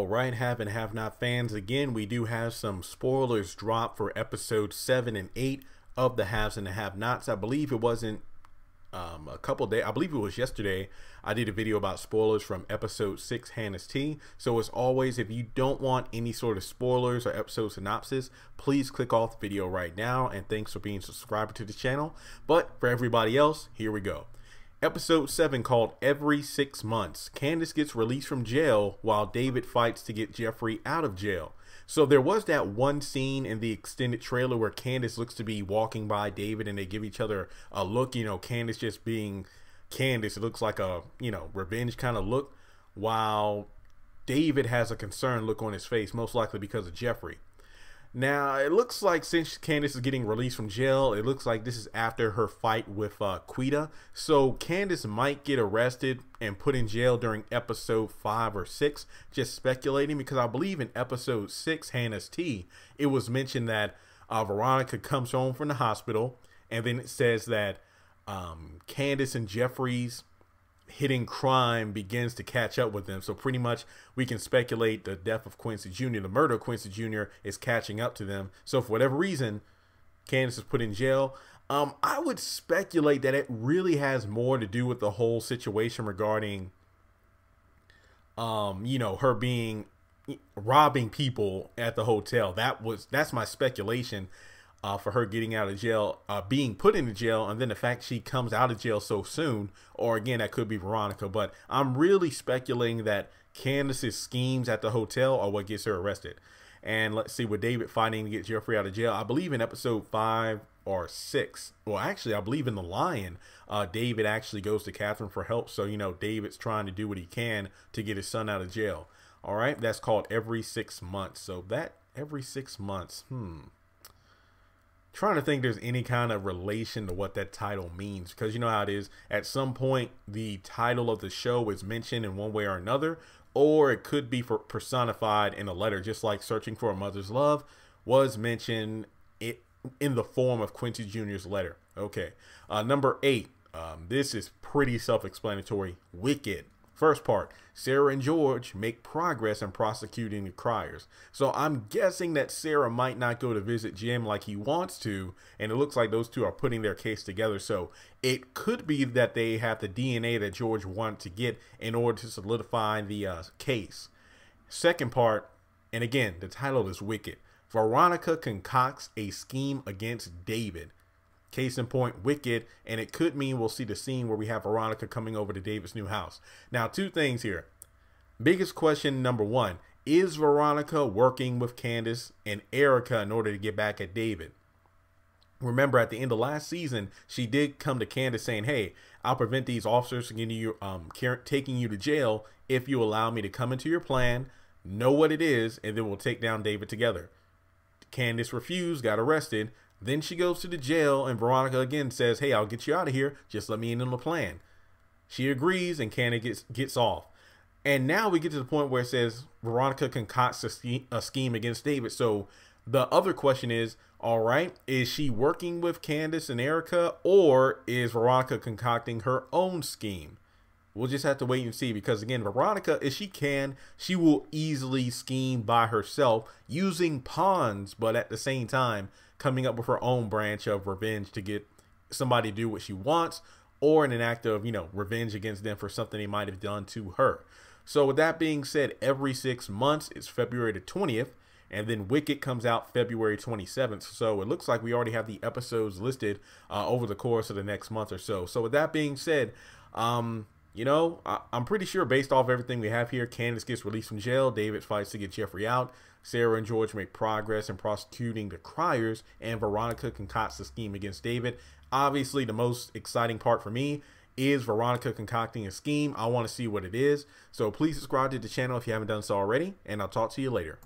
All right, have and have not fans, again, we do have some spoilers drop for episode 7 and 8 of the haves and the have nots. I believe it wasn't a couple days, I believe it was yesterday, I did a video about spoilers from episode 6, Hannah's Tea. So as always, if you don't want any sort of spoilers or episode synopsis, please click off the video right now, and thanks for being a subscriber to the channel. But for everybody else, here we go. Episode 7, called Every 6 Months. Candace gets released from jail while David fights to get Jeffrey out of jail. So there was that one scene in the extended trailer where Candace looks to be walking by David and they give each other a look, you know, Candace just being Candace. It looks like a, you know, revenge kind of look, while David has a concerned look on his face, most likely because of Jeffrey. Now, it looks like since Candace is getting released from jail, it looks like this is after her fight with Quita. So Candace might get arrested and put in jail during episode 5 or 6. Just speculating, because I believe in episode 6, Hannah's Tea, it was mentioned that Veronica comes home from the hospital, and then it says that Candace and Jeffrey's hidden crime begins to catch up with them. So pretty much we can speculate the death of Quincy Jr., the murder of Quincy Jr. is catching up to them. So for whatever reason, Candace is put in jail. I would speculate that it really has more to do with the whole situation regarding, you know, her robbing people at the hotel. That's my speculation. For her getting out of jail, being put into jail, and then the fact she comes out of jail so soon, or again, that could be Veronica. But I'm really speculating that Candace's schemes at the hotel are what gets her arrested. And let's see, with David fighting to get Jeffrey out of jail, I believe in episode 5 or 6, well, actually, I believe in The Lion, David actually goes to Catherine for help. So, you know, David's trying to do what he can to get his son out of jail. All right, that's called Every 6 Months. So that every 6 months, trying to think there's any kind of relation to what that title means, because you know how it is, at some point the title of the show is mentioned in one way or another, or it could be personified in a letter, just like Searching for a Mother's Love was mentioned in the form of Quincy Jr.'s letter. Okay, number 8, this is pretty self-explanatory. Wicked. First part, Sarah and George make progress in prosecuting the criers. So I'm guessing that Sarah might not go to visit Jim like he wants to, and it looks like those two are putting their case together. So it could be that they have the DNA that George wanted to get in order to solidify the case. Second part, and again, the title is Wicked. Veronica concocts a scheme against David. Case in point, Wicked, and it could mean we'll see the scene where we have Veronica coming over to David's new house. Now, two things here. Biggest question, number 1, is Veronica working with Candace and Erica in order to get back at David? Remember, at the end of last season, she did come to Candace saying, hey, I'll prevent these officers from getting you, taking you to jail if you allow me to come into your plan, know what it is, and then we'll take down David together. Candace refused, got arrested. Then she goes to the jail, and Veronica again says, hey, I'll get you out of here. Just let me in on the plan. She agrees, and Candace gets off. And now we get to the point where it says Veronica concocts a scheme against David. So the other question is, all right, is she working with Candace and Erica, or is Veronica concocting her own scheme? We'll just have to wait and see, because again, Veronica, if she can, she will easily scheme by herself using pawns, but at the same time coming up with her own branch of revenge to get somebody to do what she wants, or in an act of, you know, revenge against them for something they might have done to her. So with that being said, Every 6 Months is February the 20th, and then Wicked comes out February 27th. So it looks like we already have the episodes listed over the course of the next month or so. So with that being said, you know, I'm pretty sure based off everything we have here, Candace gets released from jail, David fights to get Jeffrey out, Sarah and George make progress in prosecuting the criers, and Veronica concocts a scheme against David. Obviously, the most exciting part for me is Veronica concocting a scheme. I want to see what it is. So please subscribe to the channel if you haven't done so already, and I'll talk to you later.